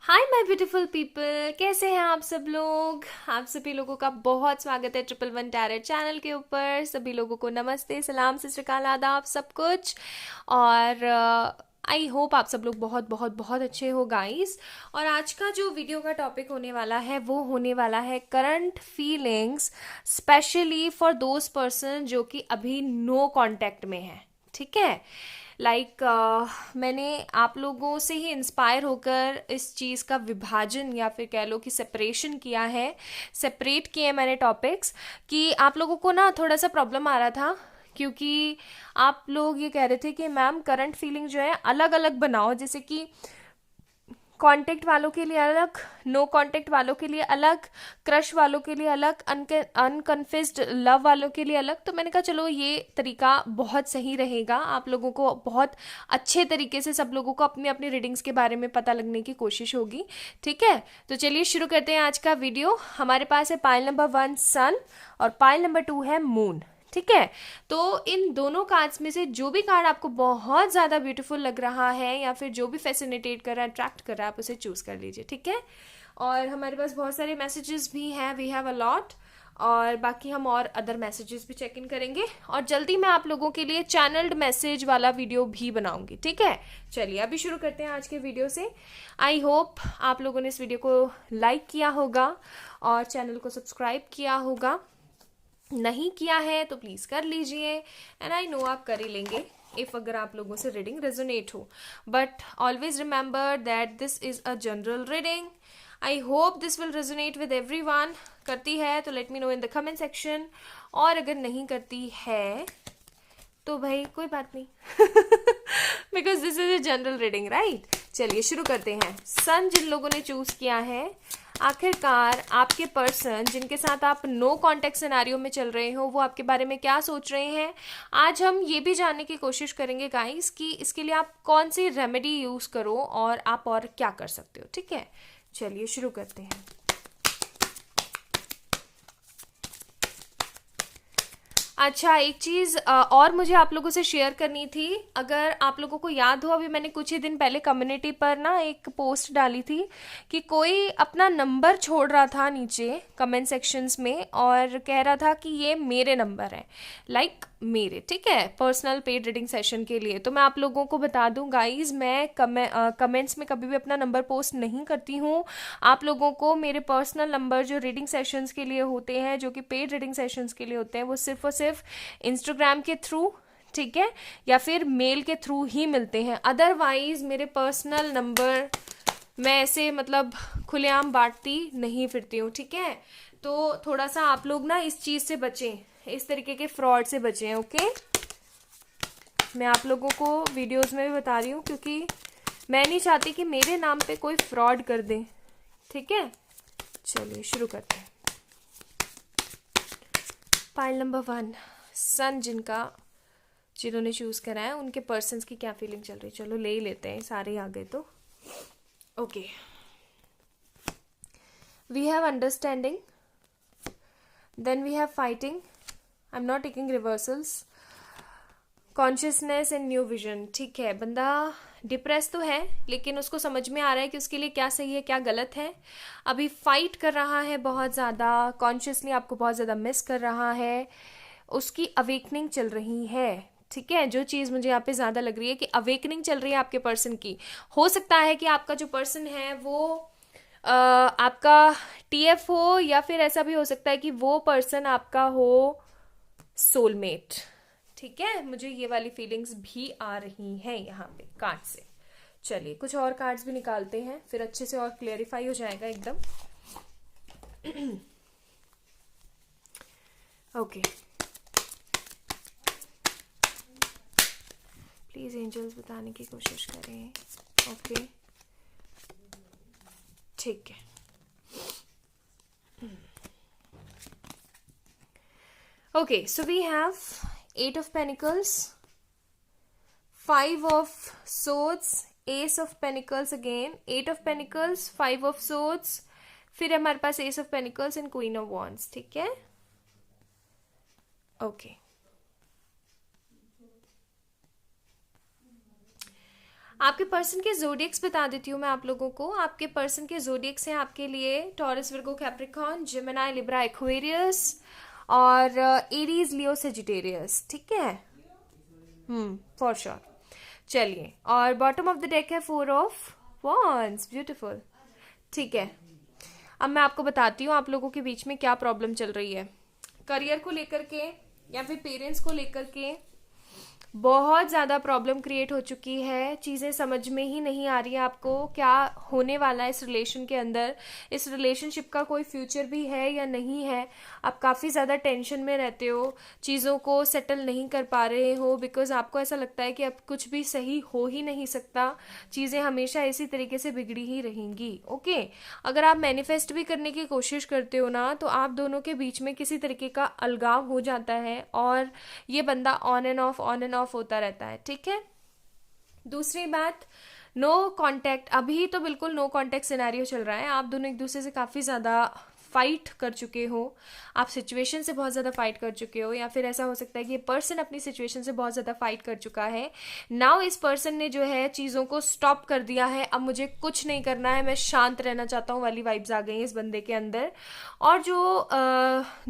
Hi my beautiful people, कैसे हैं आप सब लोग। आप सभी लोगों का बहुत स्वागत है 111 टैरेट चैनल के ऊपर। सभी लोगों को नमस्ते, सलाम, सत श्री अकाल, आदाब, सब कुछ। और आई होप आप सब लोग बहुत बहुत बहुत अच्छे हो गाइस। और आज का जो वीडियो का टॉपिक होने वाला है वो होने वाला है current feelings, specially for those person जो कि अभी नो कांटेक्ट में है। ठीक है, मैंने आप लोगों से ही इंस्पायर होकर इस चीज़ का विभाजन या फिर कह लो कि सेपरेशन किया है। सेपरेट किए मैंने टॉपिक्स कि आप लोगों को ना थोड़ा सा प्रॉब्लम आ रहा था, क्योंकि आप लोग ये कह रहे थे कि मैम करंट फीलिंग जो है अलग अलग बनाओ, जैसे कि कांटेक्ट वालों के लिए अलग, नो कांटेक्ट वालों के लिए अलग, क्रश वालों के लिए अलग, अनकन्फेस्ड लव वालों के लिए अलग। तो मैंने कहा चलो ये तरीका बहुत सही रहेगा, आप लोगों को बहुत अच्छे तरीके से सब लोगों को अपनी अपनी रीडिंग्स के बारे में पता लगने की कोशिश होगी। ठीक है, तो चलिए शुरू करते हैं आज का वीडियो। हमारे पास है पाइल नंबर 1 सन और पाइल नंबर 2 है मून। ठीक है, तो इन दोनों कार्ड्स में से जो भी कार्ड आपको बहुत ज़्यादा ब्यूटीफुल लग रहा है या फिर जो भी फैसिनेटेट कर रहा है, अट्रैक्ट कर रहा है, आप उसे चूज कर लीजिए। ठीक है, और हमारे पास बहुत सारे मैसेजेस भी हैं, वी हैव अ लॉट। और बाकी हम और अदर मैसेजेस भी चेक इन करेंगे और जल्दी मैं आप लोगों के लिए चैनल्ड मैसेज वाला वीडियो भी बनाऊंगी। ठीक है, चलिए अभी शुरू करते हैं आज के वीडियो से। आई होप आप लोगों ने इस वीडियो को लाइक किया होगा और चैनल को सब्सक्राइब किया होगा। नहीं किया है तो प्लीज कर लीजिए, एंड आई नो आप कर ही लेंगे इफ अगर आप लोगों से रीडिंग रेजोनेट हो। But always remember that this is a general reading. I hope this will resonate with everyone. करती है तो let me know in the comment section, और अगर नहीं करती है तो भाई कोई बात नहीं because this is a general reading, right. चलिए शुरू करते हैं। सन जिन लोगों ने चूज किया है, आखिरकार आपके पर्सन जिनके साथ आप नो कांटेक्ट सिनेरियो में चल रहे हो वो आपके बारे में क्या सोच रहे हैं, आज हम ये भी जानने की कोशिश करेंगे गाइस कि इसके लिए आप कौन सी रेमेडी यूज करो और आप और क्या कर सकते हो। ठीक है, चलिए शुरू करते हैं। अच्छा, एक चीज़ और मुझे आप लोगों से शेयर करनी थी। अगर आप लोगों को याद हो, अभी मैंने कुछ ही दिन पहले कम्युनिटी पर ना एक पोस्ट डाली थी कि कोई अपना नंबर छोड़ रहा था नीचे कमेंट सेक्शंस में और कह रहा था कि ये मेरे नंबर है, लाइक मेरे। ठीक है, पर्सनल पेड रीडिंग सेशन के लिए। तो मैं आप लोगों को बता दूं गाइज, मैं कमेंट्स में कभी भी अपना नंबर पोस्ट नहीं करती हूँ। आप लोगों को मेरे पर्सनल नंबर जो रीडिंग सेशंस के लिए होते हैं, जो कि पेड रीडिंग सेशंस के लिए होते हैं, वो सिर्फ और सिर्फ इंस्टाग्राम के थ्रू, ठीक है, या फिर मेल के थ्रू ही मिलते हैं। अदरवाइज मेरे पर्सनल नंबर मैं ऐसे मतलब खुलेआम बांटती नहीं फिरती हूँ। ठीक है, तो थोड़ा सा आप लोग ना इस चीज से बचें, इस तरीके के फ्रॉड से बचें। ओके, मैं आप लोगों को वीडियोस में भी बता रही हूँ क्योंकि मैं नहीं चाहती कि मेरे नाम पे कोई फ्रॉड कर दे। ठीक है, चलिए शुरू करते हैं। पाइल नंबर 1 सन जिन्होंने चूज करा है, उनके पर्सन्स की क्या फीलिंग चल रही है। चलो ले ही लेते हैं, सारे आ गए तो। Okay, we have understanding, then we have fighting, I am not taking reversals, consciousness and new vision. ठीक है, बंदा डिप्रेस तो है लेकिन उसको समझ में आ रहा है कि उसके लिए क्या सही है क्या गलत है। अभी फाइट कर रहा है बहुत ज़्यादा, कॉन्शियसली आपको बहुत ज़्यादा मिस कर रहा है, उसकी अवेकनिंग चल रही है। ठीक है, जो चीज़ मुझे यहाँ पे ज़्यादा लग रही है कि अवेकनिंग चल रही है आपके पर्सन की। हो सकता है कि आपका जो पर्सन है वो आपका टीएफ हो, या फिर ऐसा भी हो सकता है कि वो पर्सन आपका हो सोलमेट। ठीक है, मुझे ये वाली फीलिंग्स भी आ रही हैं यहाँ पे कार्ड से। चलिए कुछ और कार्ड्स भी निकालते हैं, फिर अच्छे से और क्लियरिफाई हो जाएगा एकदम। ओके, प्लीज एंजल्स बताने की कोशिश करें। ओके, ठीक है। Okay, so we have 8 of Pentacles, 5 of Swords, Ace of Pentacles again, 8 of Pentacles, 5 of Swords, फिर हमारे पास Ace of Pentacles and Queen of Wands। ठीक है, ओके। आपके पर्सन के जोडियक्स बता देती हूँ मैं आप लोगों को। आपके पर्सन के जोडियक्स हैं आपके लिए taurus, Virgo, Capricorn, Gemini, Libra, Aquarius और एरीज, लियो, सेजिटेरियस। ठीक है, फॉर श्योर। चलिए, और बॉटम ऑफ द डेक है 4 ऑफ वॉन्ड्स। ब्यूटीफुल। ठीक है, अब मैं आपको बताती हूँ आप लोगों के बीच में क्या प्रॉब्लम चल रही है। करियर को लेकर के या फिर पेरेंट्स को लेकर के बहुत ज़्यादा प्रॉब्लम क्रिएट हो चुकी है। चीज़ें समझ में ही नहीं आ रही है आपको क्या होने वाला है इस रिलेशन के अंदर, इस रिलेशनशिप का कोई फ्यूचर भी है या नहीं है। आप काफ़ी ज़्यादा टेंशन में रहते हो, चीज़ों को सेटल नहीं कर पा रहे हो, बिकॉज आपको ऐसा लगता है कि अब कुछ भी सही हो ही नहीं सकता, चीज़ें हमेशा इसी तरीके से बिगड़ी ही रहेंगी। ओके, अगर आप मैनिफेस्ट भी करने की कोशिश करते हो ना, तो आप दोनों के बीच में किसी तरीके का अलगाव हो जाता है और ये बंदा ऑन एंड ऑफ होता रहता है। ठीक है, दूसरी बात, नो कांटेक्ट। अभी तो बिल्कुल नो कांटेक्ट सिनेरियो चल रहा है। आप दोनों एक दूसरे से काफ़ी ज़्यादा फाइट कर चुके हो, आप सिचुएशन से बहुत ज़्यादा फाइट कर चुके हो, या फिर ऐसा हो सकता है कि ये पर्सन अपनी सिचुएशन से बहुत ज़्यादा फाइट कर चुका है। नाउ इस पर्सन ने जो है चीज़ों को स्टॉप कर दिया है, अब मुझे कुछ नहीं करना है, मैं शांत रहना चाहता हूँ वाली वाइब्स आ गई हैं इस बंदे के अंदर। और जो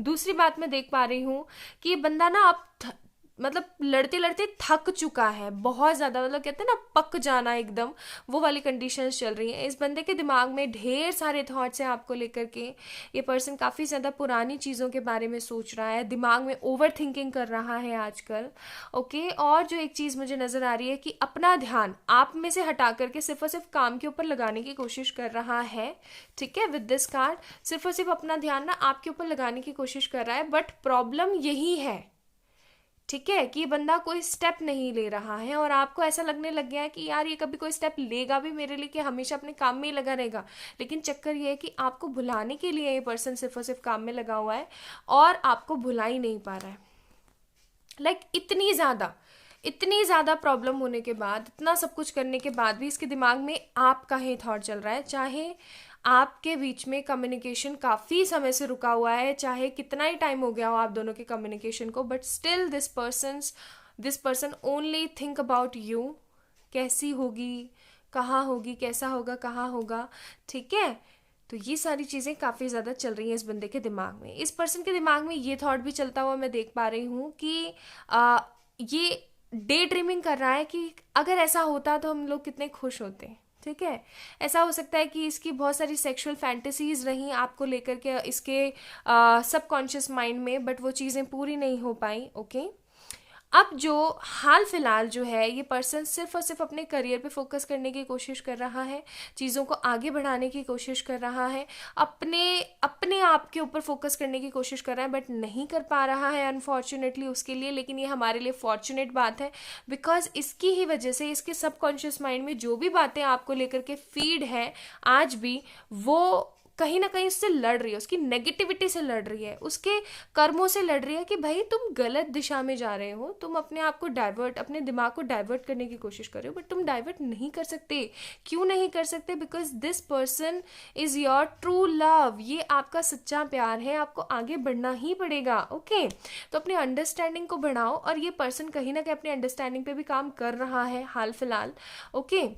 दूसरी बात मैं देख पा रही हूँ कि ये बंदा ना अब मतलब लड़ते लड़ते थक चुका है बहुत ज़्यादा, मतलब कहते हैं ना पक जाना एकदम, वो वाली कंडीशंस चल रही हैं। इस बंदे के दिमाग में ढेर सारे थॉट्स हैं आपको लेकर के। ये पर्सन काफ़ी ज़्यादा पुरानी चीज़ों के बारे में सोच रहा है, दिमाग में ओवर थिंकिंग कर रहा है आजकल। ओके, और जो एक चीज़ मुझे नज़र आ रही है कि अपना ध्यान आप में से हटा करके सिर्फ और सिर्फ काम के ऊपर लगाने की कोशिश कर रहा है। ठीक है, विद दिस कार्ड सिर्फ और सिर्फ अपना ध्यान ना आपके ऊपर लगाने की कोशिश कर रहा है, बट प्रॉब्लम यही है, ठीक है, कि ये बंदा कोई स्टेप नहीं ले रहा है और आपको ऐसा लगने लग गया है कि यार ये कभी कोई स्टेप लेगा भी मेरे लिए कि हमेशा अपने काम में ही लगा रहेगा। लेकिन चक्कर ये है कि आपको भुलाने के लिए ये पर्सन सिर्फ और सिर्फ काम में लगा हुआ है और आपको भुला ही नहीं पा रहा है। लाइक इतनी ज़्यादा प्रॉब्लम होने के बाद, इतना सब कुछ करने के बाद भी इसके दिमाग में आपका ही थॉट चल रहा है। चाहे आपके बीच में कम्युनिकेशन काफ़ी समय से रुका हुआ है, चाहे कितना ही टाइम हो गया हो आप दोनों के कम्युनिकेशन को, but still this person only think about you. कैसी होगी, कहाँ होगी, कैसा होगा, कहाँ होगा। ठीक है, तो ये सारी चीज़ें काफ़ी ज़्यादा चल रही हैं इस बंदे के दिमाग में। इस पर्सन के दिमाग में ये थॉट भी चलता हुआ मैं देख पा रही हूँ कि ये डे ड्रीमिंग कर रहा है कि अगर ऐसा होता तो हम लोग कितने खुश होते। ठीक है, ऐसा हो सकता है कि इसकी बहुत सारी सेक्सुअल फैंटेसीज रहीं आपको लेकर के इसके सबकॉन्शियस माइंड में, बट वो चीज़ें पूरी नहीं हो पाई। ओके, अब जो हाल फिलहाल जो है ये पर्सन सिर्फ और सिर्फ अपने करियर पे फोकस करने की कोशिश कर रहा है, चीज़ों को आगे बढ़ाने की कोशिश कर रहा है, अपने आप के ऊपर फोकस करने की कोशिश कर रहा है, बट नहीं कर पा रहा है अनफॉर्चुनेटली उसके लिए। लेकिन ये हमारे लिए फॉर्चुनेट बात है, बिकॉज इसकी ही वजह से इसके सबकॉन्शियस माइंड में जो भी बातें आपको लेकर के फीड है आज भी, वो कहीं ना कहीं उससे लड़ रही है, उसकी नेगेटिविटी से लड़ रही है, उसके कर्मों से लड़ रही है कि भाई तुम गलत दिशा में जा रहे हो, तुम अपने आप को डाइवर्ट, अपने दिमाग को डाइवर्ट करने की कोशिश कर रहे हो, बट तुम डाइवर्ट नहीं कर सकते। क्यों नहीं कर सकते? Because this person is your true love. ये आपका सच्चा प्यार है, आपको आगे बढ़ना ही पड़ेगा। ओके, तो अपने अंडरस्टैंडिंग को बढ़ाओ, और ये पर्सन कहीं ना कहीं अपने अंडरस्टैंडिंग पे भी काम कर रहा है हाल फिलहाल। ओके,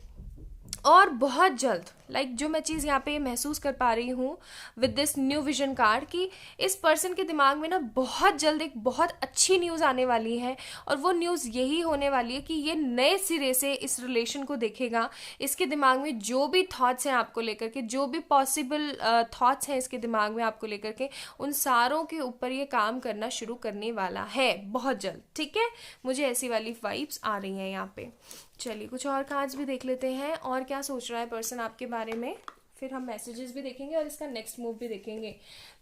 और बहुत जल्द, जो मैं चीज़ यहाँ पे महसूस कर पा रही हूँ with this new vision card, कि इस पर्सन के दिमाग में ना बहुत जल्द एक बहुत अच्छी न्यूज़ आने वाली है। और वो न्यूज़ यही होने वाली है कि ये नए सिरे से इस रिलेशन को देखेगा। इसके दिमाग में जो भी थॉट्स हैं आपको लेकर के, जो भी पॉसिबल थॉट्स हैं इसके दिमाग में आपको लेकर के, उन सारों के ऊपर ये काम करना शुरू करने वाला है बहुत जल्द। ठीक है, मुझे ऐसी वाली वाइब्स आ रही हैं यहाँ पे। चलिए, कुछ और कार्ड्स भी देख लेते हैं और क्या सोच रहा है पर्सन आपके बारे में, फिर हम मैसेजेस भी देखेंगे और इसका नेक्स्ट मूव भी देखेंगे।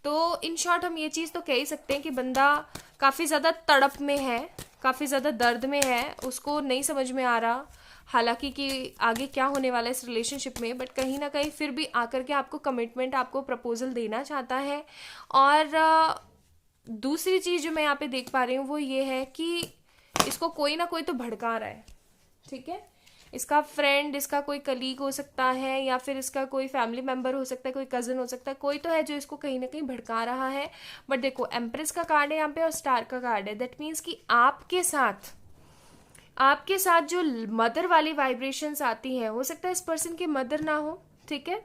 तो इन शॉर्ट हम ये चीज़ तो कह ही सकते हैं कि बंदा काफ़ी ज़्यादा तड़प में है, काफ़ी ज़्यादा दर्द में है, उसको नहीं समझ में आ रहा हालांकि कि आगे क्या होने वाला है इस रिलेशनशिप में, बट कहीं ना कहीं फिर भी आकर के आपको कमिटमेंट, आपको प्रपोजल देना चाहता है। और दूसरी चीज़ जो मैं यहाँ पे देख पा रही हूँ वो ये है कि इसको कोई ना कोई तो भड़का रहा है। ठीक है, इसका फ्रेंड, इसका कोई कलीग हो सकता है, या फिर इसका कोई फैमिली मेंबर हो सकता है, कोई कजन हो सकता है, कोई तो है जो इसको कहीं ना कहीं भड़का रहा है। बट देखो, एम्प्रेस का कार्ड है यहाँ पे और स्टार का कार्ड है। दैट मीन्स कि आपके साथ आपके साथ जो मदर वाली वाइब्रेशंस आती हैं, हो सकता है इस पर्सन की मदर ना हो, ठीक है,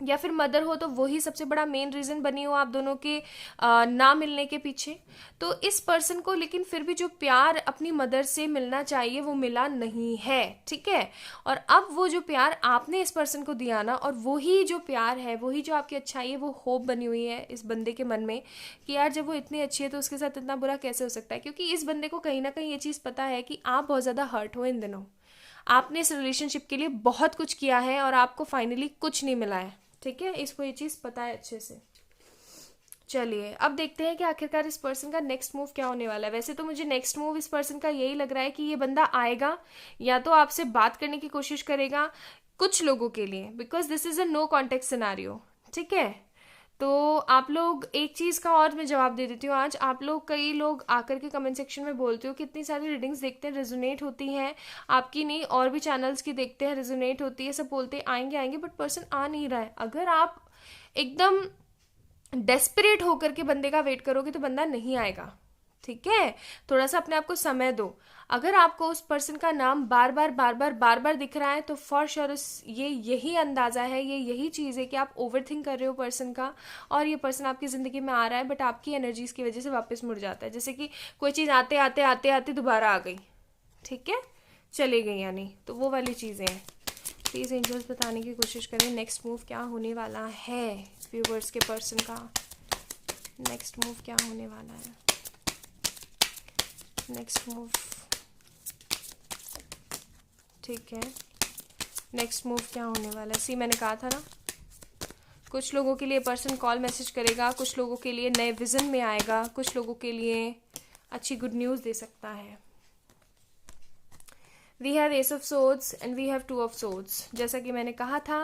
या फिर मदर हो तो वही सबसे बड़ा मेन रीजन बनी हो आप दोनों के ना मिलने के पीछे। तो इस पर्सन को लेकिन फिर भी जो प्यार अपनी मदर से मिलना चाहिए वो मिला नहीं है, ठीक है। और अब वो जो प्यार आपने इस पर्सन को दिया ना, और वही जो प्यार है, वही जो आपकी अच्छाई है, वो होप बनी हुई है इस बंदे के मन में कि यार जब वो इतनी अच्छी है तो उसके साथ इतना बुरा कैसे हो सकता है। क्योंकि इस बंदे को कहीं ना कहीं ये चीज़ पता है कि आप बहुत ज़्यादा हर्ट हो इन दिनों, आपने इस रिलेशनशिप के लिए बहुत कुछ किया है और आपको फाइनली कुछ नहीं मिला है, ठीक है। इसको ये चीज़ पता है अच्छे से। चलिए अब देखते हैं कि आखिरकार इस पर्सन का नेक्स्ट मूव क्या होने वाला है। वैसे तो मुझे नेक्स्ट मूव इस पर्सन का यही लग रहा है कि ये बंदा आएगा या तो आपसे बात करने की कोशिश करेगा कुछ लोगों के लिए, because this is a no contact scenario, ठीक है। तो आप लोग एक चीज़ का और मैं जवाब दे देती हूँ आज। आप लोग, कई लोग आकर के कमेंट सेक्शन में बोलते हो कि इतनी सारी रीडिंग्स देखते हैं, रेजोनेट होती हैं, आपकी नहीं और भी चैनल्स की देखते हैं, रेजोनेट होती है, सब बोलते हैं आएंगे आएंगे, बट पर्सन आ नहीं रहा है। अगर आप एकदम डेस्परेट होकर के बंदे का वेट करोगे तो बंदा नहीं आएगा, ठीक है। थोड़ा सा अपने आप को समय दो। अगर आपको उस पर्सन का नाम बार बार बार बार बार बार दिख रहा है तो फॉर श्योर ये यही अंदाजा है, ये यही चीज़ है कि आप ओवर थिंक कर रहे हो पर्सन का, और ये पर्सन आपकी ज़िंदगी में आ रहा है बट आपकी एनर्जीज की वजह से वापस मुड़ जाता है। जैसे कि कोई चीज़ आते आते आते आते दोबारा आ गई, ठीक है, चले गई यानी, तो वो वाली चीज़ें हैं। प्लीज़ एंजल्स बताने की कोशिश करें नेक्स्ट मूव क्या होने वाला है व्यूवर्स के पर्सन का। नेक्स्ट मूव क्या होने वाला है, नेक्स्ट मूव, ठीक है, नेक्स्ट मूव क्या होने वाला है। सी मैंने कहा था ना, कुछ लोगों के लिए पर्सन कॉल मैसेज करेगा, कुछ लोगों के लिए नए विजन में आएगा, कुछ लोगों के लिए अच्छी गुड न्यूज़ दे सकता है। We have ace of swords and we have two of swords. जैसा कि मैंने कहा था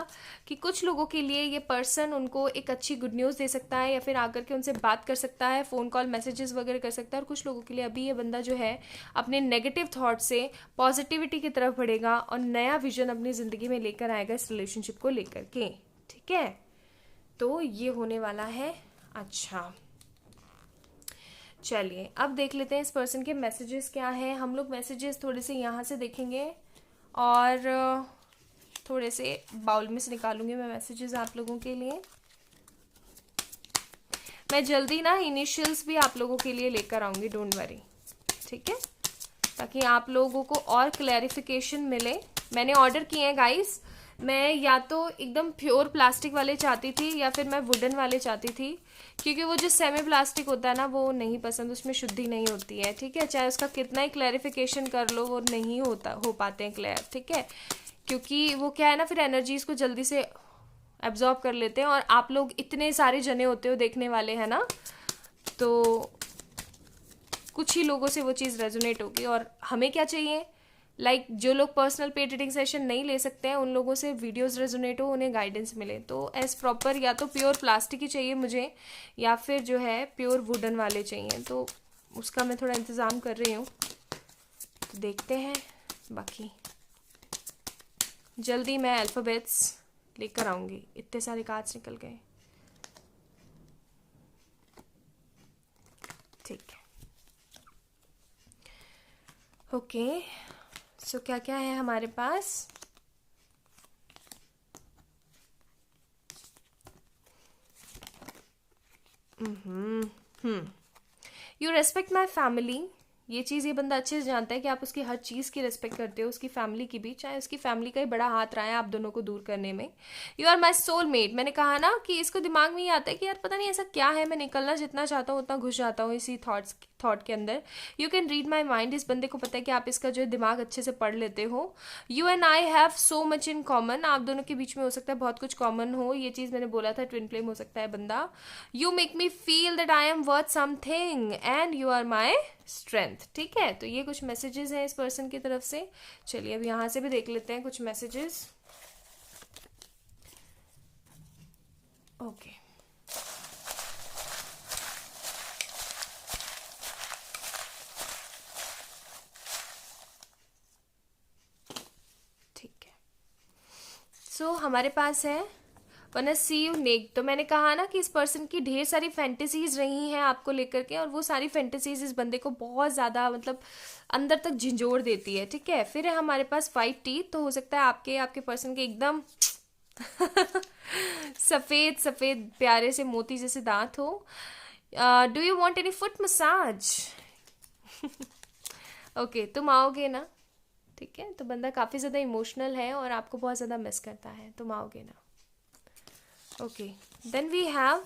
कि कुछ लोगों के लिए ये पर्सन उनको एक अच्छी गुड न्यूज़ दे सकता है या फिर आकर के उनसे बात कर सकता है, फ़ोन कॉल मैसेजेस वगैरह कर सकता है। और कुछ लोगों के लिए अभी ये बंदा जो है अपने नेगेटिव थॉट से पॉजिटिविटी की तरफ बढ़ेगा और नया विजन अपनी ज़िंदगी में लेकर आएगा इस रिलेशनशिप को लेकर के, ठीक है। तो ये होने वाला है। अच्छा चलिए अब देख लेते हैं इस पर्सन के मैसेजेस क्या हैं। हम लोग मैसेजेस थोड़े से यहाँ से देखेंगे और थोड़े से बाउल में से निकालूंगी मैं मैसेजेस आप लोगों के लिए। मैं जल्दी ना इनिशियल्स भी आप लोगों के लिए लेकर आऊँगी, डोंट वरी, ठीक है, ताकि आप लोगों को और क्लैरिफिकेशन मिले। मैंने ऑर्डर किए हैं गाइस, मैं या तो एकदम प्योर प्लास्टिक वाले चाहती थी या फिर मैं वुडन वाले चाहती थी, क्योंकि वो जो सेमी प्लास्टिक होता है ना वो नहीं पसंद, उसमें शुद्धि नहीं होती है, ठीक है। चाहे उसका कितना ही क्लैरिफिकेशन कर लो वो नहीं हो पाते हैं क्लियर, ठीक है, क्योंकि वो क्या है ना फिर एनर्जीज को जल्दी से एब्जॉर्ब कर लेते हैं। और आप लोग इतने सारे जने होते हो देखने वाले हैं ना, तो कुछ ही लोगों से वो चीज़ रेजोनेट होगी। और हमें क्या चाहिए, जो लोग पर्सनल पेड रीडिंग सेशन नहीं ले सकते हैं उन लोगों से वीडियोस रेजोनेट हो, उन्हें गाइडेंस मिले। तो एज प्रॉपर या तो प्योर प्लास्टिक ही चाहिए मुझे या फिर जो है प्योर वुडन वाले चाहिए, तो उसका मैं थोड़ा इंतज़ाम कर रही हूँ, तो देखते हैं। बाकी जल्दी मैं अल्फ़ाबेट्स लेकर आऊँगी, इतने सारे कार्ड्स निकल गए, ठीक है। ओके सो क्या क्या है हमारे पास। You respect my family. ये चीज़ ये बंदा अच्छे से जानता है कि आप उसकी हर चीज़ की रिस्पेक्ट करते हो, उसकी फैमिली की भी, चाहे उसकी फैमिली का ही बड़ा हाथ रहा है आप दोनों को दूर करने में। You are my soul mate. मैंने कहा ना कि इसको दिमाग में ही आता है कि यार पता नहीं ऐसा क्या है, मैं निकलना जितना चाहता हूँ उतना घुस जाता हूँ इसी थॉट के अंदर। You can read my mind. इस बंदे को पता है कि आप इसका जो है दिमाग अच्छे से पढ़ लेते हो। You and I have so much in common. आप दोनों के बीच में हो सकता है बहुत कुछ कॉमन हो, ये चीज़ मैंने बोला था, ट्विन फ्लेम हो सकता है बंदा। You make me feel that I am worth something and you are my strength, ठीक है। तो ये कुछ मैसेजेस हैं इस पर्सन की तरफ से। चलिए अब यहाँ से भी देख लेते हैं कुछ मैसेजेस। ओके ठीक है। सो हमारे पास है वरना सी यू नेक। तो मैंने कहा ना कि इस पर्सन की ढेर सारी फैंटेसीज रही हैं आपको लेकर के, और वो सारी फैंटेसीज इस बंदे को बहुत ज़्यादा मतलब अंदर तक झंझोड़ देती है। ठीक है, फिर है हमारे पास 5 टीथ। तो हो सकता है आपके पर्सन के एकदम सफ़ेद सफ़ेद प्यारे से मोती जैसे दांत हो। Do you want any foot massage? Okay, तुम आओगे ना? ठीक है, तो बंदा काफ़ी ज़्यादा इमोशनल है और आपको बहुत ज़्यादा मिस करता है, तुम आओगे ना? ओके, देन वी हैव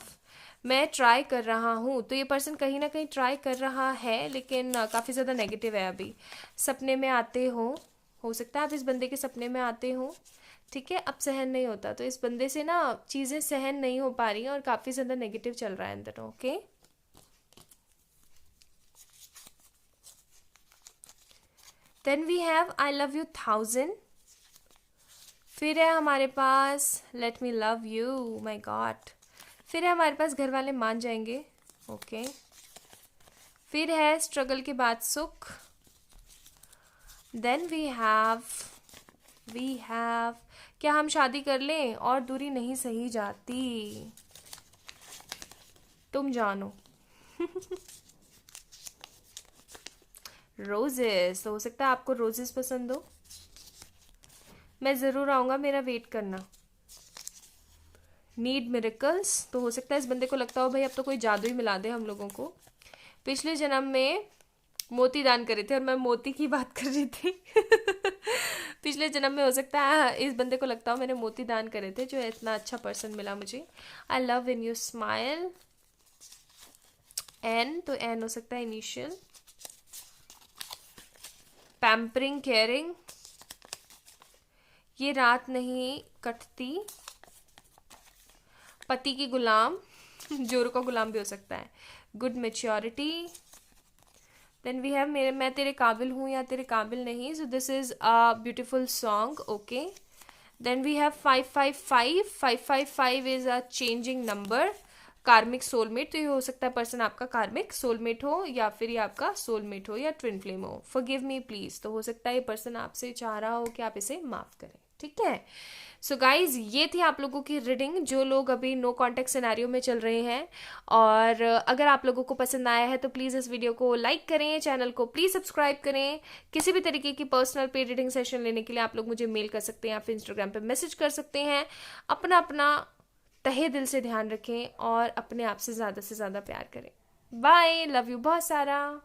मैं ट्राई कर रहा हूँ। तो ये पर्सन कहीं ना कहीं ट्राई कर रहा है, लेकिन काफ़ी ज़्यादा नेगेटिव है अभी। सपने में आते हो सकता है आप इस बंदे के सपने में आते हो। ठीक है, अब सहन नहीं होता, तो इस बंदे से ना चीज़ें सहन नहीं हो पा रही हैं और काफ़ी ज़्यादा नेगेटिव चल रहा है अंदर। Okay, then we have I love you 1000। फिर है हमारे पास let me love you, my God. फिर है हमारे पास घर वाले मान जाएंगे। ओके, फिर है स्ट्रगल के बाद सुख। देन वी हैव क्या हम शादी कर लें और दूरी नहीं सही जाती, तुम जानो। रोजेस, तो हो सकता है आपको रोजेस पसंद हो। मैं ज़रूर आऊँगा, मेरा वेट करना। नीड मिरेकल्स, तो हो सकता है इस बंदे को लगता हो भाई अब तो कोई जादू ही मिला दे हम लोगों को। पिछले जन्म में मोती दान करे थे, और मैं मोती की बात कर रही थी। पिछले जन्म में हो सकता है इस बंदे को लगता हो मैंने मोती दान करे थे, जो इतना अच्छा पर्सन मिला मुझे। I love when you smile. N, तो एन हो सकता है इनिशियल। पैम्परिंग केयरिंग, ये रात नहीं कटती। पति की गुलाम, जोरों का गुलाम भी हो सकता है। Good maturity. Then we have मैं तेरे काबिल हूँ या तेरे काबिल नहीं। So this is a beautiful song. Okay, then we have 555। 555 is a changing number. Karmic soulmate, तो ये हो सकता है पर्सन आपका कार्मिक सोलमेट हो, या फिर ये आपका सोलमेट हो या ट्विन फ्लेम हो। फॉरगिव मी प्लीज, तो हो सकता है ये पर्सन आपसे चाह रहा हो कि आप इसे माफ करें। ठीक है, सो गाइज ये थी आप लोगों की रीडिंग, जो लोग अभी नो कॉन्टेक्ट सिनेरियो में चल रहे हैं। और अगर आप लोगों को पसंद आया है तो प्लीज़ इस वीडियो को लाइक करें, चैनल को प्लीज़ सब्सक्राइब करें। किसी भी तरीके की पर्सनल पेड रीडिंग सेशन लेने के लिए आप लोग मुझे मेल कर सकते हैं या फिर इंस्टाग्राम पे मैसेज कर सकते हैं। अपना अपना तहे दिल से ध्यान रखें और अपने आप से ज़्यादा प्यार करें। बाय, लव यू बहुत सारा।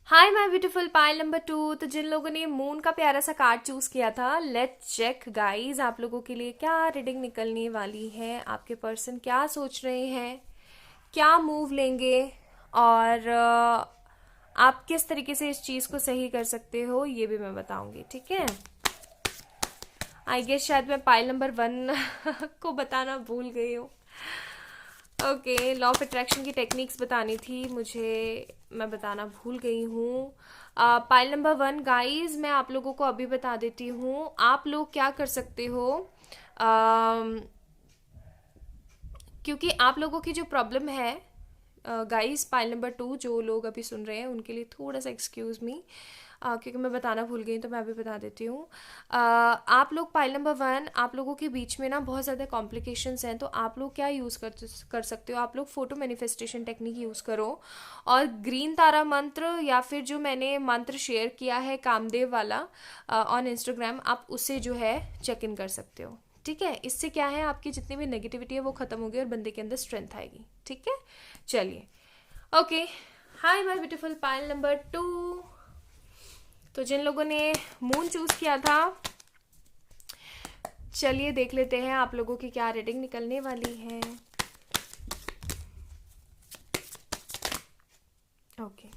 Hi my beautiful pile number 2। तो जिन लोगों ने मून का प्यारा सा कार्ड चूज किया था, लेट्स चेक गाइस आप लोगों के लिए क्या रीडिंग निकलने वाली है। आपके पर्सन क्या सोच रहे हैं, क्या मूव लेंगे, और आप किस तरीके से इस चीज़ को सही कर सकते हो, ये भी मैं बताऊंगी। ठीक है, आई गेस शायद मैं पाइल नंबर 1 को बताना भूल गई हूँ। ओके, लॉ ऑफ अट्रैक्शन की टेक्निक्स बतानी थी मुझे, मैं बताना भूल गई हूँ। पाइल नंबर 1 गाइस मैं आप लोगों को अभी बता देती हूँ। आप लोग क्या कर सकते हो, क्योंकि आप लोगों की जो प्रॉब्लम है गाइस, पाइल नंबर 2 जो लोग अभी सुन रहे हैं उनके लिए थोड़ा सा एक्सक्यूज मी, क्योंकि मैं बताना भूल गई तो मैं अभी बता देती हूँ। आप लोग पाइल नंबर 1 आप लोगों के बीच में ना बहुत ज़्यादा कॉम्प्लिकेशंस हैं, तो आप लोग क्या यूज़ कर सकते हो, आप लोग फोटो मैनिफेस्टेशन टेक्निक यूज़ करो, और ग्रीन तारा मंत्र या फिर जो मैंने मंत्र शेयर किया है कामदेव वाला ऑन इंस्टाग्राम, आप उसे जो है चेक इन कर सकते हो। ठीक है, इससे क्या है आपकी जितनी भी नेगेटिविटी है वो खत्म होगी और बंदे के अंदर स्ट्रेंथ आएगी। ठीक है, चलिए। Okay, hi my beautiful pile number 2। तो जिन लोगों ने मून चूज किया था, चलिए देख लेते हैं आप लोगों की क्या रीडिंग निकलने वाली है। ओके,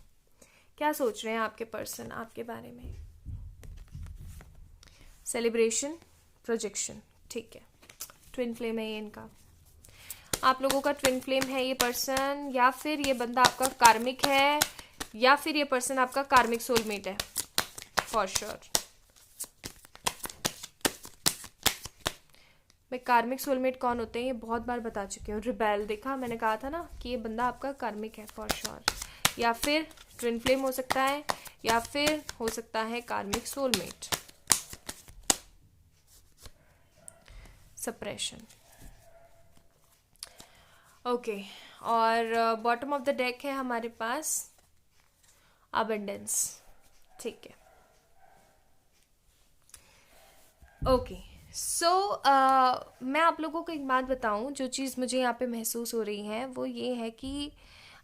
क्या सोच रहे हैं आपके पर्सन आपके बारे में। सेलिब्रेशन, प्रोजेक्शन, ठीक है। ट्विन फ्लेम है ये इनका, आप लोगों का ट्विन फ्लेम है ये पर्सन, या फिर ये बंदा आपका कार्मिक है, या फिर ये पर्सन आपका कार्मिक सोलमेट है फॉर श्योर। मैं कार्मिक सोलमेट कौन होते हैं ये बहुत बार बता चुकी हूँ। रिबेल, देखा मैंने कहा था ना कि ये बंदा आपका कार्मिक है फॉर श्योर, या फिर ट्विन फ्लेम हो सकता है, या फिर हो सकता है कार्मिक सोलमेट। सप्रेशन। ओके, और बॉटम ऑफ द डेक है हमारे पास अबंडेंस। ठीक है, ओके। सो मैं आप लोगों को एक बात बताऊं, जो चीज़ मुझे यहाँ पे महसूस हो रही है वो ये है कि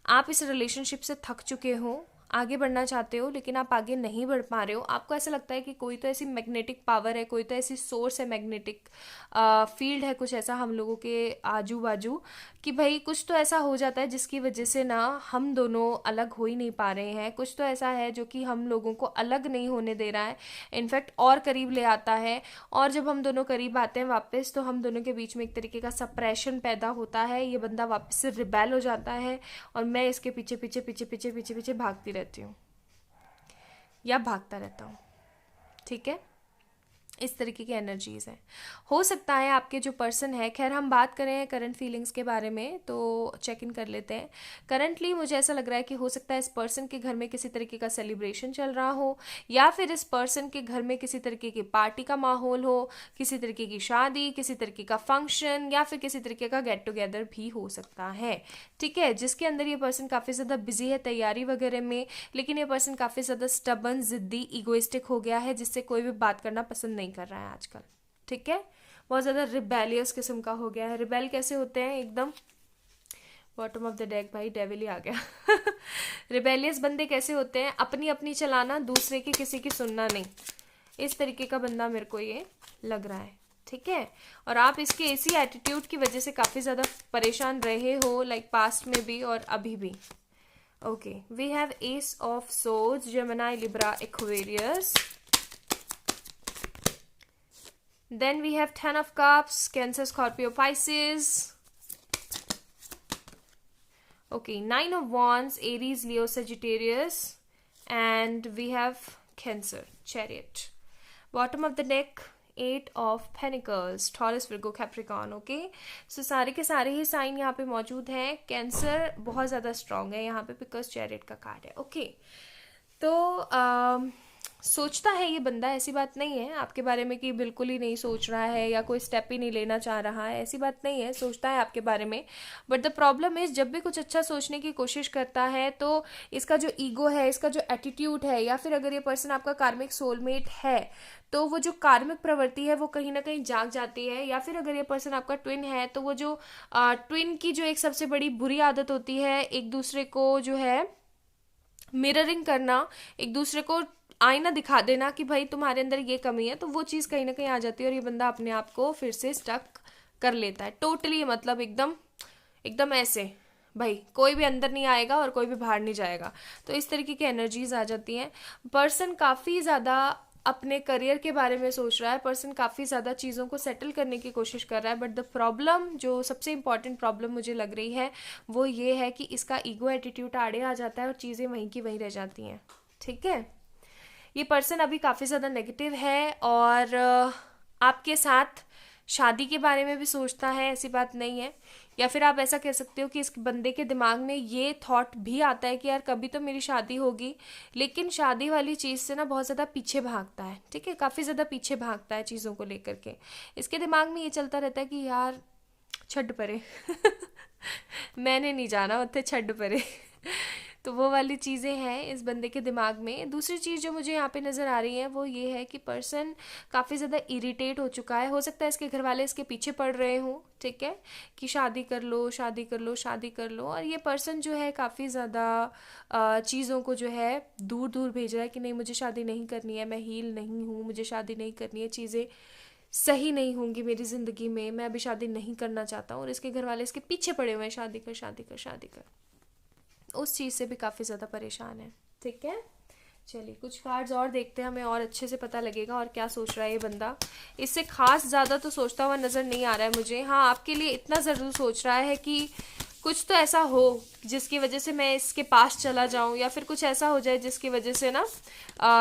आप इस रिलेशनशिप से थक चुके हो, आगे बढ़ना चाहते हो लेकिन आप आगे नहीं बढ़ पा रहे हो। आपको ऐसा लगता है कि कोई तो ऐसी मैग्नेटिक पावर है, कोई तो ऐसी सोर्स है, मैग्नेटिक फील्ड है, कुछ ऐसा हम लोगों के आजू बाजू, कि भाई कुछ तो ऐसा हो जाता है जिसकी वजह से ना हम दोनों अलग हो ही नहीं पा रहे हैं। कुछ तो ऐसा है जो कि हम लोगों को अलग नहीं होने दे रहा है, इनफैक्ट और करीब ले आता है। और जब हम दोनों करीब आते हैं वापस, तो हम दोनों के बीच में एक तरीके का सप्रेशन पैदा होता है। ये बंदा वापस से रिबेल हो जाता है और मैं इसके पीछे पीछे पीछे पीछे पीछे पीछे भागती रहती हूँ या भागता रहता हूँ। ठीक है, इस तरीके की एनर्जीज हैं। हो सकता है आपके जो पर्सन है, खैर हम बात करें करंट फीलिंग्स के बारे में तो चेक इन कर लेते हैं। करंटली मुझे ऐसा लग रहा है कि हो सकता है इस पर्सन के घर में किसी तरीके का सेलिब्रेशन चल रहा हो, या फिर इस पर्सन के घर में किसी तरीके की पार्टी का माहौल हो, किसी तरीके की शादी, किसी तरीके का फंक्शन, या फिर किसी तरीके का गेट टुगेदर भी हो सकता है। ठीक है, जिसके अंदर ये पर्सन काफ़ी ज़्यादा बिजी है तैयारी वगैरह में, लेकिन ये पर्सन काफ़ी ज़्यादा स्टबन, जिद्दी, इगोइस्टिक हो गया है, जिससे कोई भी बात करना पसंद नहीं कर रहा है आजकल। ठीक है, बहुत ज़्यादा रिबेलियस किस्म का हो गया है। रिबेल कैसे होते हैं? एकदम बॉटम ऑफ द डेक, भाई डेविल ही आ गया। रिबेलियस बंदे कैसे होते हैं? अपनी अपनी चलाना, दूसरे की किसी की सुनना नहीं, इस तरीके का बंदा मेरे को ये लग रहा है। ठीक है, और आप इसके इसी एटीट्यूड की वजह से काफ़ी ज़्यादा परेशान रहे हो, लाइक पास्ट में भी और अभी भी। Okay, we have ace of swords, Gemini, Libra, Aquarius. Then we have 10 of cups, Cancer, Scorpio, Pisces. Okay, 9 of wands, Aries, Leo, Sagittarius. And we have Cancer, Chariot. Bottom of the deck, 8 of Pentacles, Taurus, Virgo, Capricorn. Okay, so सारे के सारे ही sign यहाँ पे मौजूद हैं। Cancer बहुत ज़्यादा strong है यहाँ पे बिकॉज चैरियट का कार्ड है। ओके, तो सोचता है ये बंदा, ऐसी बात नहीं है आपके बारे में कि बिल्कुल ही नहीं सोच रहा है या कोई स्टेप ही नहीं लेना चाह रहा है, ऐसी बात नहीं है, सोचता है आपके बारे में। बट द प्रॉब्लम इज, जब भी कुछ अच्छा सोचने की कोशिश करता है तो इसका जो ईगो है, इसका जो एटीट्यूड है, या फिर अगर ये पर्सन आपका कार्मिक सोलमेट है तो वो जो कार्मिक प्रवृत्ति है वो कहीं ना कहीं जाग जाती है। या फिर अगर ये पर्सन आपका ट्विन है तो वो जो ट्विन की जो एक सबसे बड़ी बुरी आदत होती है, एक दूसरे को जो है मिररिंग करना, एक दूसरे को आईना दिखा देना कि भाई तुम्हारे अंदर ये कमी है, तो वो चीज़ कहीं ना कहीं आ जाती है और ये बंदा अपने आप को फिर से स्टक कर लेता है टोटली। मतलब एकदम एकदम ऐसे, भाई कोई भी अंदर नहीं आएगा और कोई भी बाहर नहीं जाएगा। तो इस तरीके की एनर्जीज आ जाती हैं। पर्सन काफ़ी ज़्यादा अपने करियर के बारे में सोच रहा है, पर्सन काफ़ी ज़्यादा चीज़ों को सेटल करने की कोशिश कर रहा है। बट द प्रॉब्लम, जो सबसे इंपॉर्टेंट प्रॉब्लम मुझे लग रही है वो ये है कि इसका ईगो एटीट्यूड आड़े आ जाता है और चीज़ें वहीं की वहीं रह जाती हैं। ठीक है, ये पर्सन अभी काफ़ी ज़्यादा नेगेटिव है और आपके साथ शादी के बारे में भी सोचता है, ऐसी बात नहीं है। या फिर आप ऐसा कह सकते हो कि इस बंदे के दिमाग में ये थॉट भी आता है कि यार कभी तो मेरी शादी होगी, लेकिन शादी वाली चीज़ से ना बहुत ज़्यादा पीछे भागता है। ठीक है, काफ़ी ज़्यादा पीछे भागता है चीज़ों को लेकर के। इसके दिमाग में ये चलता रहता है कि यार छड्ड परे मैंने नहीं जाना उत्थे, छड्ड परे तो वो वाली चीज़ें हैं इस बंदे के दिमाग में। दूसरी चीज़ जो मुझे यहाँ पे नज़र आ रही है वो ये है कि पर्सन काफ़ी ज़्यादा इरिटेट हो चुका है। हो सकता है इसके घर वाले इसके पीछे पड़ रहे हों, ठीक है, कि शादी कर लो, शादी कर लो, शादी कर लो। और ये पर्सन जो है काफ़ी ज़्यादा चीज़ों को जो है दूर दूर भेज रहा है कि नहीं मुझे शादी नहीं करनी है, मैं हील नहीं हूँ, मुझे शादी नहीं करनी है, चीज़ें सही नहीं होंगी मेरी ज़िंदगी में, मैं अभी शादी नहीं करना चाहता हूँ। और इसके घर वाले इसके पीछे पड़े हुए हैं, शादी कर, शादी कर, शादी कर। उस चीज़ से भी काफ़ी ज़्यादा परेशान है। ठीक है, चलिए कुछ कार्ड्स और देखते हैं, हमें और अच्छे से पता लगेगा और क्या सोच रहा है ये बंदा। इससे खास ज़्यादा तो सोचता हुआ नज़र नहीं आ रहा है मुझे। हाँ, आपके लिए इतना ज़रूर सोच रहा है कि कुछ तो ऐसा हो जिसकी वजह से मैं इसके पास चला जाऊं, या फिर कुछ ऐसा हो जाए जिसकी वजह से ना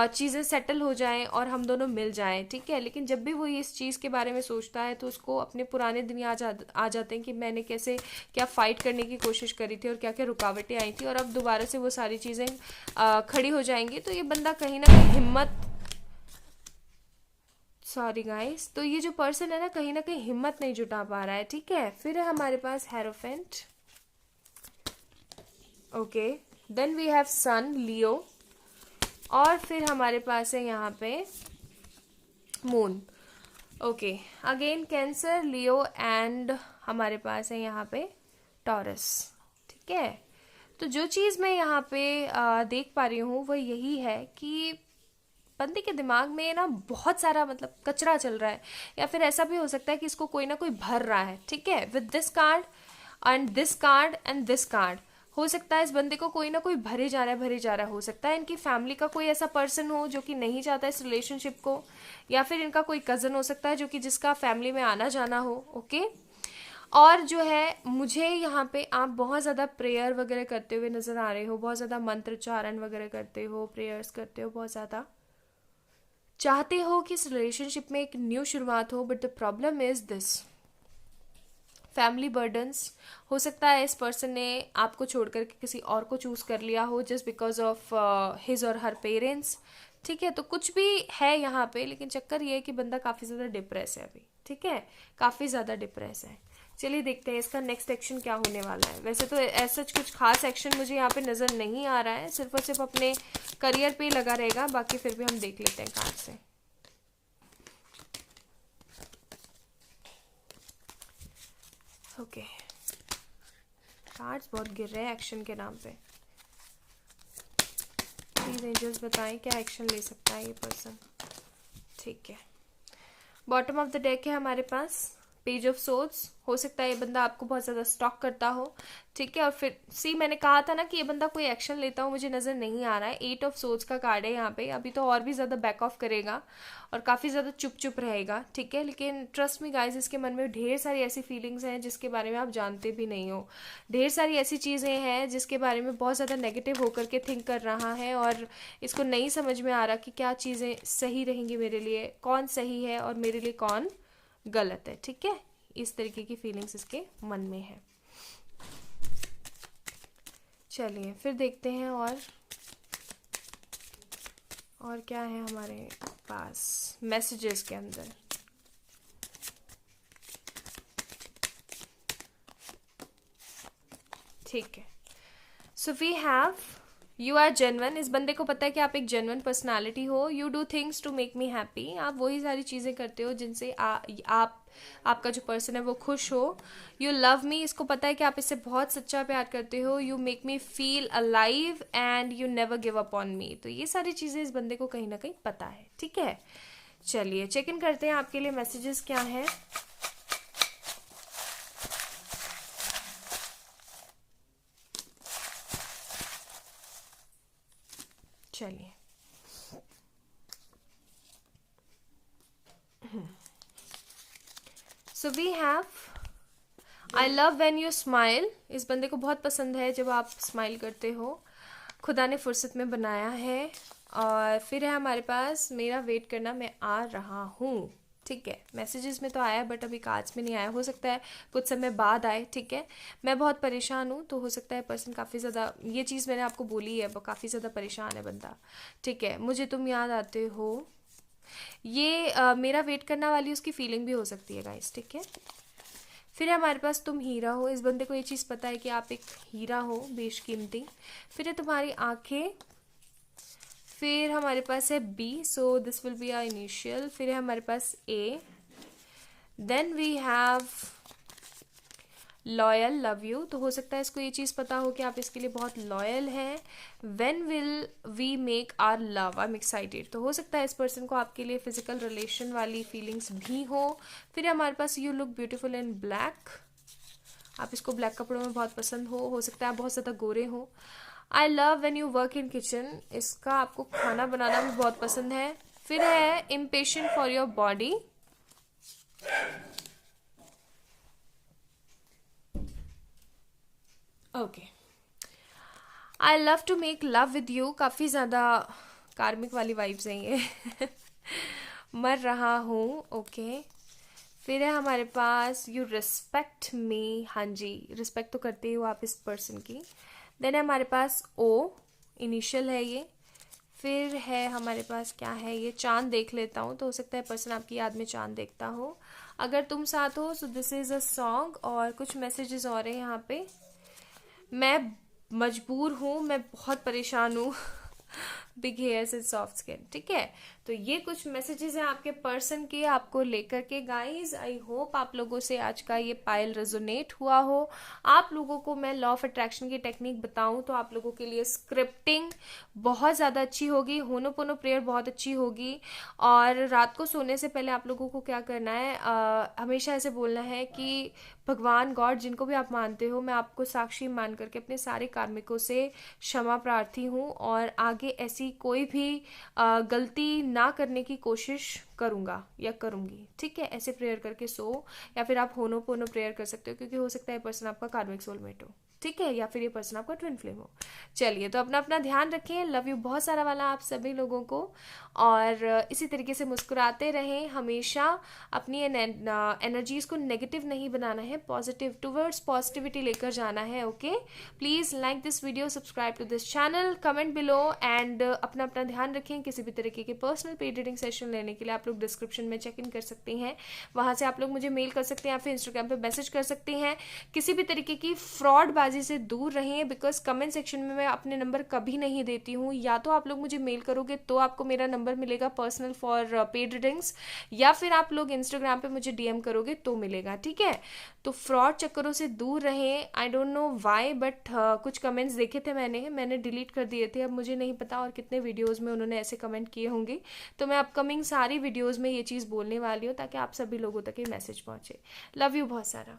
चीज़ें सेटल हो जाएं और हम दोनों मिल जाएं। ठीक है, लेकिन जब भी वो इस चीज़ के बारे में सोचता है तो उसको अपने पुराने दिन आ जाते हैं कि मैंने कैसे क्या फ़ाइट करने की कोशिश करी थी और क्या क्या रुकावटें आई थी, और अब दोबारा से वो सारी चीज़ें खड़ी हो जाएंगी। तो ये बंदा कहीं ना कहीं हिम्मत सॉरी गाइस, तो ये जो पर्सन है ना कहीं हिम्मत नहीं जुटा पा रहा है, ठीक है। फिर है हमारे पास hierophant, okay. Then we have sun, Leo, और फिर हमारे पास है यहाँ पे moon, okay. Again Cancer, Leo and हमारे पास है यहाँ पे टॉरस, ठीक है। तो जो चीज़ मैं यहाँ पे देख पा रही हूँ वो यही है कि बंदे के दिमाग में ना बहुत सारा मतलब कचरा चल रहा है, या फिर ऐसा भी हो सकता है कि इसको कोई ना कोई भर रहा है, ठीक है। With this card and this card and this card, हो सकता है इस बंदे को कोई ना कोई भरे जा रहा है, भरे जा रहा है। हो सकता है इनकी फैमिली का कोई ऐसा पर्सन हो जो कि नहीं चाहता इस रिलेशनशिप को, या फिर इनका कोई कज़न हो सकता है जो कि जिसका फैमिली में आना जाना हो, ओके। और जो है मुझे यहाँ पे आप बहुत ज़्यादा प्रेयर वगैरह करते हुए नज़र आ रहे हो, बहुत ज़्यादा मंत्रोच्चारण वगैरह करते हो, प्रेयर्स करते हो, बहुत ज़्यादा चाहते हो कि इस रिलेशनशिप में एक न्यू शुरुआत हो। But the problem is this, family burdens. हो सकता है इस पर्सन ने आपको छोड़ करके किसी और को चूज कर लिया हो जस्ट बिकॉज ऑफ हिज और हर पेरेंट्स, ठीक है। तो कुछ भी है यहाँ पे, लेकिन चक्कर ये है कि बंदा काफ़ी ज़्यादा डिप्रेस है अभी, ठीक है, काफ़ी ज़्यादा डिप्रेस है। चलिए देखते हैं इसका नेक्स्ट एक्शन क्या होने वाला है। वैसे तो ऐसा कुछ खास एक्शन मुझे यहाँ पे नज़र नहीं आ रहा है, सिर्फ और सिर्फ अपने करियर पे ही लगा रहेगा, बाकी फिर भी हम देख लेते हैं कार्ड से। ओके, कार्ड्स बहुत गिर रहे हैं एक्शन के नाम पे। प्लीज एंजल्स बताएं क्या एक्शन ले सकता है ये पर्सन, ठीक है। बॉटम ऑफ द डेक है हमारे पास पेज ऑफ सोर्ड्स। हो सकता है ये बंदा आपको बहुत ज़्यादा स्टॉक करता हो, ठीक है। और फिर सी मैंने कहा था ना कि ये बंदा कोई एक्शन लेता हो मुझे नज़र नहीं आ रहा है। 8 ऑफ सोर्ड्स का कार्ड है यहाँ पे, अभी तो और भी ज़्यादा बैक ऑफ करेगा और काफ़ी ज़्यादा चुप चुप रहेगा, ठीक है। लेकिन ट्रस्ट मी गाइज, इसके मन में ढेर सारी ऐसी फीलिंग्स हैं जिसके बारे में आप जानते भी नहीं हो। ढेर सारी ऐसी चीज़ें हैं जिसके बारे में बहुत ज़्यादा नेगेटिव होकर के थिंक कर रहा है, और इसको नहीं समझ में आ रहा कि क्या चीज़ें सही रहेंगी मेरे लिए, कौन सही है और मेरे लिए कौन गलत है, ठीक है। इस तरीके की फीलिंग्स इसके मन में है। चलिए फिर देखते हैं और क्या है हमारे पास मैसेजेस के अंदर। ठीक है, so we have you are genuine. इस बंदे को पता है कि आप एक जेन्युइन पर्सनालिटी हो। You do things to make me happy. आप वही सारी चीज़ें करते हो जिनसे आपका जो पर्सन है वो खुश हो। यू लव मी, इसको पता है कि आप इससे बहुत सच्चा प्यार करते हो। You make me feel alive and you never give up on me. तो ये सारी चीज़ें इस बंदे को कहीं ना कहीं पता है, ठीक है। चलिए चेक इन करते हैं आपके लिए मैसेजेस क्या हैं। चलिए so we have I love when you smile. इस बंदे को बहुत पसंद है जब आप स्माइल करते हो, खुदा ने फुर्सत में बनाया है। और फिर है हमारे पास मेरा वेट करना, मैं आ रहा हूँ, ठीक है। मैसेजेस में तो आया बट अभी कार्ड्स में नहीं आया, हो सकता है कुछ समय बाद आए, ठीक है। मैं बहुत परेशान हूँ, तो हो सकता है पर्सन काफ़ी ज़्यादा, ये चीज़ मैंने आपको बोली है, वो काफ़ी ज़्यादा परेशान है बंदा, ठीक है। मुझे तुम याद आते हो, ये मेरा वेट करना वाली उसकी फीलिंग भी हो सकती है गाइस, ठीक है। फिर हमारे पास तुम हीरा हो। इस बंदे को ये चीज़ पता है कि आप एक हीरा हो बेशकीमती। फिर है तुम्हारी आंखें। फिर हमारे पास है B, so this will be our initial. फिर है हमारे पास A. Then we have loyal, love you. तो हो सकता है इसको ये चीज़ पता हो कि आप इसके लिए बहुत लॉयल हैं। When will we make our love, I am excited. तो हो सकता है इस पर्सन को आपके लिए फिजिकल रिलेशन वाली फीलिंग्स भी हो। फिर हमारे पास you look beautiful in black. आप इसको ब्लैक कपड़ों में बहुत पसंद हो सकता है आप बहुत ज़्यादा गोरे हो। आई love when you work in kitchen, इसका आपको खाना बनाना भी बहुत पसंद है। फिर है impatient for your body. Okay, I love to make love with you. काफ़ी ज़्यादा कार्मिक वाली वाइब्स हैं ये मर रहा हूँ, ओके। फिर है हमारे पास यू रिस्पेक्ट मी। हाँ जी, रिस्पेक्ट तो करते ही हो आप इस पर्सन की। देन है हमारे पास ओ, इनिशियल है ये। फिर है हमारे पास क्या है, ये चांद देख लेता हूँ, तो हो सकता है पर्सन आपकी याद में चांद देखता हो। अगर तुम साथ हो so this is a song. और कुछ मैसेजेस और हैं यहाँ पे। मैं मजबूर हूँ, मैं बहुत परेशान हूँ। Big hairs and soft skin, ठीक है। तो ये कुछ मैसेजेस हैं आपके पर्सन के आपको लेकर के। गाइस आई होप आप लोगों से आज का ये पायल रेजोनेट हुआ हो। आप लोगों को मैं लॉ ऑफ अट्रैक्शन की टेक्निक बताऊं तो आप लोगों के लिए स्क्रिप्टिंग बहुत ज़्यादा अच्छी होगी, होनोपोनो प्रेयर बहुत अच्छी होगी। और रात को सोने से पहले आप लोगों को क्या करना है, हमेशा ऐसे बोलना है कि भगवान गॉड जिनको भी आप मानते हो, मैं आपको साक्षी मान करके अपने सारे कार्मिकों से क्षमा प्रार्थी हूँ और आगे ऐसी कोई भी गलती ना करने की कोशिश करूंगा या करूंगी, ठीक है। ऐसे प्रेयर करके सो, या फिर आप होनोपोनो प्रेयर कर सकते हो, क्योंकि हो सकता है पर्सन आपका कार्मिक सोलमेट हो, ठीक है, या फिर ये पर्सन आपका ट्विन फ्लेम हो। चलिए, तो अपना अपना ध्यान रखें। लव यू बहुत सारा वाला आप सभी लोगों को। और इसी तरीके से मुस्कुराते रहें हमेशा। अपनी एनर्जीज को नेगेटिव नहीं बनाना है, पॉजिटिव टुवर्ड्स पॉजिटिविटी लेकर जाना है। Okay, please like this video, subscribe to this channel, comment below and अपना अपना ध्यान रखें। किसी भी तरीके के पर्सनल पेड रीडिंग सेशन लेने के लिए आप लोग डिस्क्रिप्शन में चेक इन कर सकते हैं, वहां से आप लोग मुझे मेल कर सकते हैं या फिर इंस्टाग्राम पे मैसेज कर सकते हैं। किसी भी तरीके की फ्रॉडबाजी से दूर रहें, बिकॉज कमेंट सेक्शन में मैं अपने नंबर कभी नहीं देती हूँ। या तो आप लोग मुझे मेल करोगे तो आपको मेरा नंबर मिलेगा पर्सनल फॉर पेड रीडिंग्स, या फिर आप लोग इंस्टाग्राम पे मुझे डीएम करोगे तो मिलेगा, ठीक है। तो फ्रॉड चक्करों से दूर रहें। I don't know why but कुछ कमेंट्स देखे थे मैंने डिलीट कर दिए थे। अब मुझे नहीं पता और कितने वीडियोस में उन्होंने ऐसे कमेंट किए होंगे। तो मैं अपकमिंग सारी वीडियोस में ये चीज़ बोलने वाली हूँ ताकि आप सभी लोगों तक ये मैसेज पहुंचे। लव यू बहुत सारा।